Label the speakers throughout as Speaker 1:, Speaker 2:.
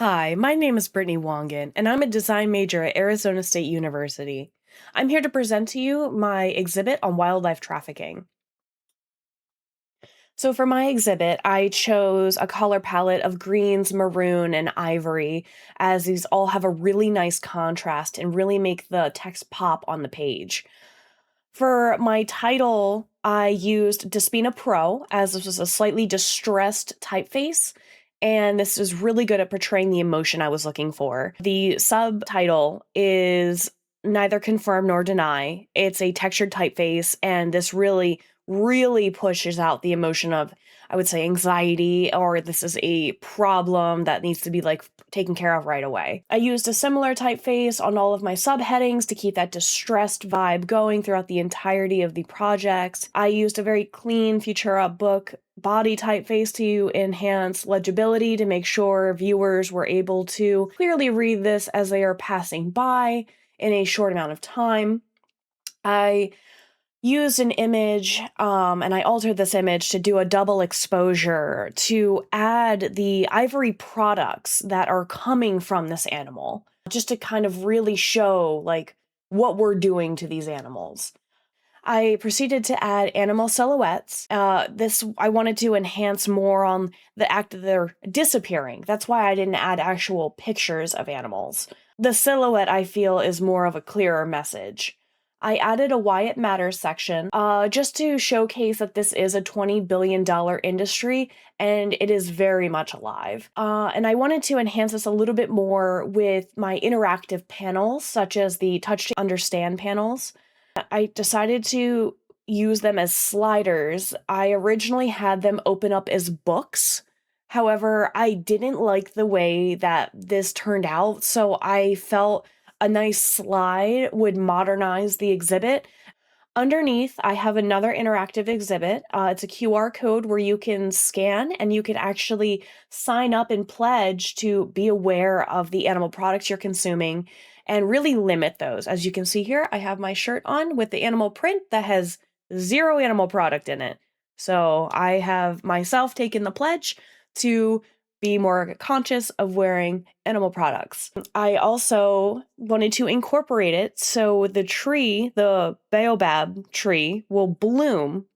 Speaker 1: Hi, my name is Brittany Wongan, and I'm a design major at Arizona State University. I'm here to present to you my exhibit on wildlife trafficking. So, for my exhibit, I chose a color palette of greens, maroon, and ivory, as these all have a really nice contrast and really make the text pop on the page. For my title, I used Despina Pro, as this was a slightly distressed typeface, and this is really good at portraying the emotion I was looking for. The subtitle is Neither Confirm Nor Deny. It's a textured typeface, and this really pushes out the emotion of, I would say, anxiety, or this is a problem that needs to be taken care of right away. I used a similar typeface on all of my subheadings to keep that distressed vibe going throughout the entirety of the project. I used a very clean Futura book body typeface to enhance legibility to make sure viewers were able to clearly read this as they are passing by in a short amount of time. I used an image and I altered this image to do a double exposure to add the ivory products that are coming from this animal, just to kind of really show what we're doing to these animals. I proceeded to add animal silhouettes. This I wanted to enhance more on the act that they're disappearing. That's why I didn't add actual pictures of animals. The silhouette, I feel, is more of a clearer message. I added a Why It Matters section just to showcase that this is a $20 billion industry and it is very much alive. And I wanted to enhance this a little bit more with my interactive panels, such as the Touch to Understand panels. I decided to use them as sliders. I originally had them open up as books. However, I didn't like the way that this turned out, so I felt a nice slide would modernize the exhibit. Underneath, I have another interactive exhibit. It's a QR code where you can scan and you can actually sign up and pledge to be aware of the animal products you're consuming and really limit those. As you can see here, I have my shirt on with the animal print that has zero animal product in it. So I have myself taken the pledge to be more conscious of wearing animal products. I also wanted to incorporate it so the tree, the baobab tree, will bloom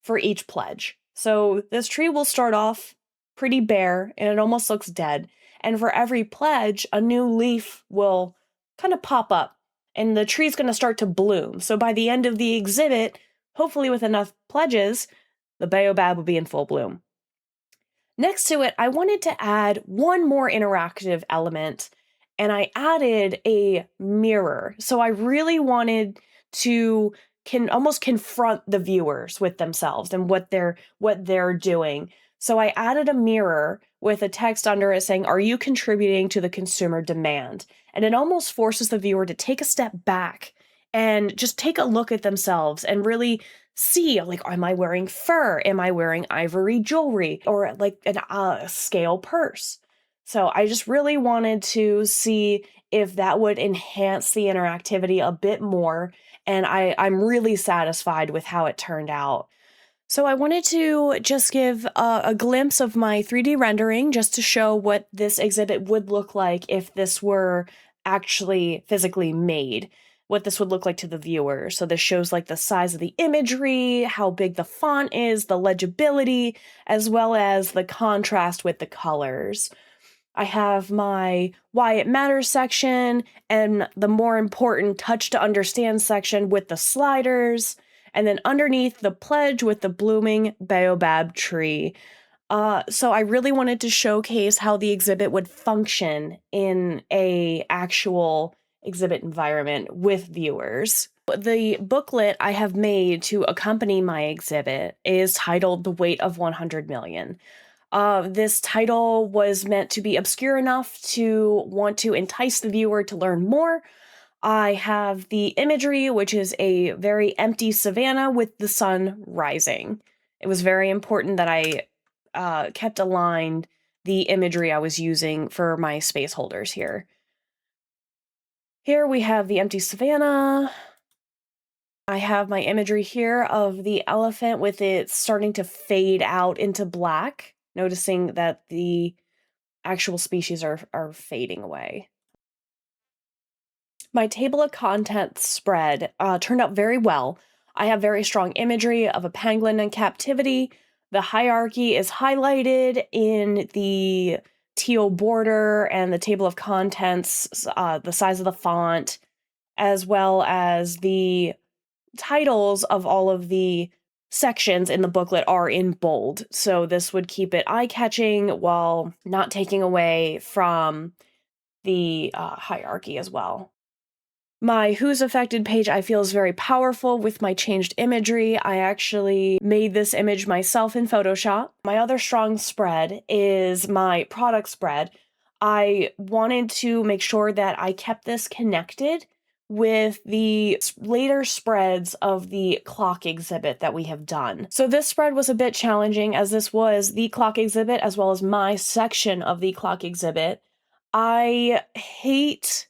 Speaker 1: for each pledge. So this tree will start off pretty bare and it almost looks dead. And for every pledge, a new leaf will kind of pop up and the tree's going to start to bloom. So by the end of the exhibit, hopefully with enough pledges, the baobab will be in full bloom. Next to it, I wanted to add one more interactive element, and I added a mirror. So I really wanted to can almost confront the viewers with themselves and what they're doing. So I added a mirror with a text under it saying, "Are you contributing to the consumer demand?" And it almost forces the viewer to take a step back and just take a look at themselves and really see, like, am I wearing fur? Am I wearing ivory jewelry or like a scale purse? So I just really wanted to see if that would enhance the interactivity a bit more. And I'm really satisfied with how it turned out. So I wanted to just give a glimpse of my 3D rendering just to show what this exhibit would look like if this were actually physically made, what this would look like to the viewer. So this shows like the size of the imagery, how big the font is, the legibility, as well as the contrast with the colors. I have my Why It Matters section and the more important Touch to Understand section with the sliders, and then underneath the pledge with the blooming baobab tree. So I really wanted to showcase how the exhibit would function in a actual exhibit environment with viewers. The booklet I have made to accompany my exhibit is titled The Weight of 100 Million. This title was meant to be obscure enough to want to entice the viewer to learn more. I have the imagery, which is a very empty savanna with the sun rising. It was very important that I kept aligned the imagery I was using for my space holders here. Here we have the empty savanna. I have my imagery here of the elephant with it starting to fade out into black, noticing that the actual species are fading away. My table of contents spread turned out very well. I have very strong imagery of a pangolin in captivity. The hierarchy is highlighted in the teal border and the table of contents, the size of the font, as well as the titles of all of the sections in the booklet are in bold. So this would keep it eye-catching while not taking away from the hierarchy as well. My Who's Affected page I feel is very powerful with my changed imagery. I actually made this image myself in Photoshop. My other strong spread is my product spread. I wanted to make sure that I kept this connected with the later spreads of the clock exhibit that we have done. So this spread was a bit challenging as this was the clock exhibit as well as my section of the clock exhibit. I hate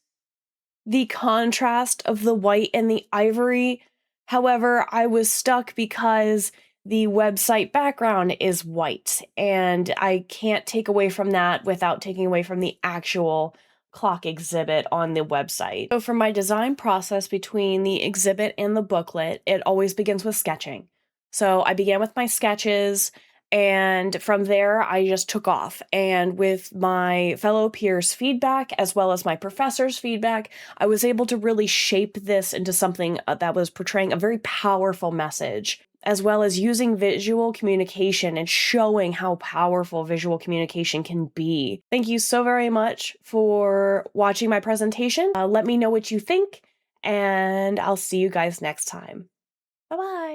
Speaker 1: the contrast of the white and the ivory. However, I was stuck because the website background is white, and I can't take away from that without taking away from the actual clock exhibit on the website. So for my design process between the exhibit and the booklet, it always begins with sketching. So I began with my sketches, and from there, I just took off. And with my fellow peers' feedback, as well as my professor's feedback, I was able to really shape this into something that was portraying a very powerful message, as well as using visual communication and showing how powerful visual communication can be. Thank you so very much for watching my presentation. Let me know what you think, and I'll see you guys next time. Bye-bye.